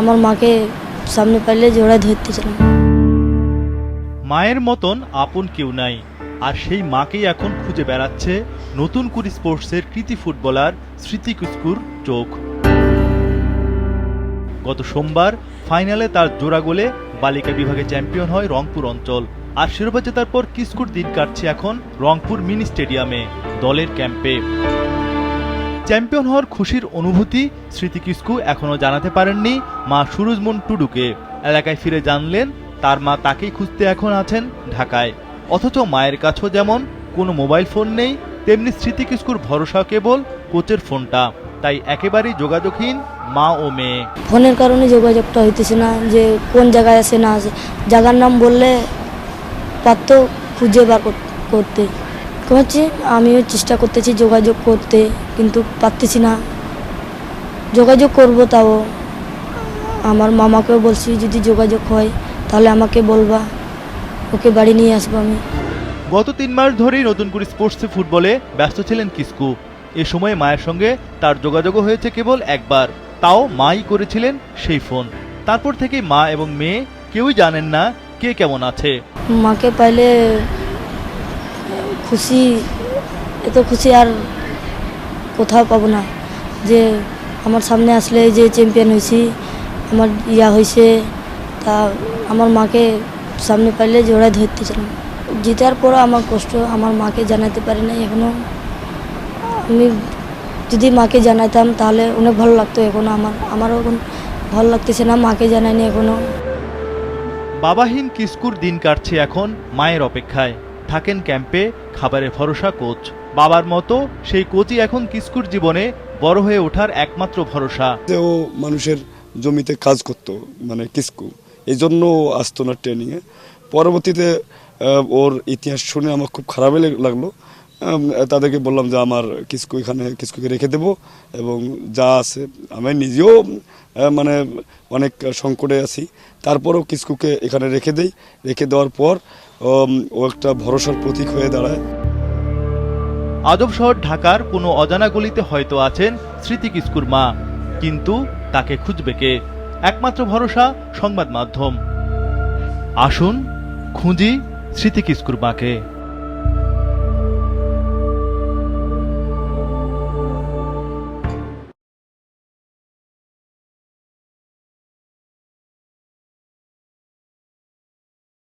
আমার মাকে সামনে পাইলে জোড়ায় ধরতেছিলাম। মায়ের মতন আপন কেউ নাই, আর সেই মাকেই এখন খুঁজে বেড়াচ্ছে নতুন কুড়ি স্পোর্টসের কৃতি ফুটবলার স্মৃতি কিস্কুর চোখ। গত সোমবার ফাইনালে তার জোড়া গোলে বালিকা বিভাগে চ্যাম্পিয়ন হয় রংপুর অঞ্চল। আর শিরোপা জেতার পর কিস্কুর দিন কাটছে এখন রংপুর মিনি স্টেডিয়ামে দলের ক্যাম্পে। চ্যাম্পিয়ন হওয়ার খুশির অনুভূতি স্মৃতি কিস্কু এখনো জানাতে পারেননি মা সুরুজমন টুডুকে। এলাকায় ফিরে জানলেন তার মা তাকেই খুঁজতে এখন আছেন ঢাকায়। অথচ মায়ের কাছেও যেমন কোনো মোবাইল ফোন নেই, তেমনি স্মৃতি কিস্কুর ভরসা কেবল কোচের ফোনটা। তাই একেবারেই যোগাযোগহীন মা ও মেয়ে। ফোনের কারণে যোগাযোগটা হইতেছে না, যে কোন জায়গায় আছে না আছে। জায়গার নাম বললে পারতো খুঁজে বার করতে। হচ্ছে আমিও চেষ্টা করতেছি যোগাযোগ করতে, কিন্তু পারতেছি না। যোগাযোগ করব, তাও আমার মামাকেও বলছি যদি যোগাযোগ হয় তাহলে আমাকে বলবা, ওকে বাড়ি নিয়ে আসবো আমি। গত 3 মাস ধরেই নতুন করে স্পোর্টসে ফুটবলে ব্যস্ত ছিলেন কিস্কু। এ সময় মায়ের সঙ্গে তার যোগাযোগও হয়েছে কেবল একবার, তাও মাই করেছিলেন সেই ফোন। তারপর থেকে মা এবং মেয়ে কেউই জানেন না কে কেমন আছে। মাকে পাইলে খুশি, এত খুশি আর কোথাও পাবো না। যে আমার সামনে আসলে যে চ্যাম্পিয়ন হয়েছি, আমার হয়েছে, তা আমার মাকে সামনে পাইলে জোড়ায় ধরতেছিলাম। জিতার পরও আমার কষ্ট আমার মাকে জানাতে পারি না এখনো। আমি যদি মাকে জানাইতাম তাহলে অনেক ভালো লাগতো। এখনো আমারও এখন ভালো লাগতেছে না, মাকে জানাইনি এখনো। বাবাহীন কিস্কুর দিন কাটছে এখন মায়ের অপেক্ষায়। থাকেন ক্যাম্পে, খাবারের ভরসা কোচ। বাবার মতো সেই কোচই এখন কিস্কুর জীবনে বড় হয়ে ওঠার একমাত্র ভরসা। ও মানুষের জমিতে কাজ করতো, মানে কিস্কু, এই জন্য আসতো না ট্রেনিংয়ে। পরবর্তীতে ওর ইতিহাস শুনে আমার খুব খারাপই লাগলো। তাদেরকে বললাম যে আমার কিস্কুকে রেখে দেবো, এবং যা আছে আমি নিজেও মানে অনেক সংকটে আছি, তারপরেও কিস্কুকে এখানে রেখে দেওয়ার পর ও একটা ভরসার প্রতীক হয়ে দাঁড়ায়। আদব শহর ঢাকার কোনো অজানা গলিতে হয়তো আছেন স্মৃতি কিস্কুর মা, কিন্তু তাকে খুঁজবে কে? একমাত্র ভরসা সংবাদ মাধ্যম। আসুন খুঁজি স্মৃতি কিস্কুর মাকে।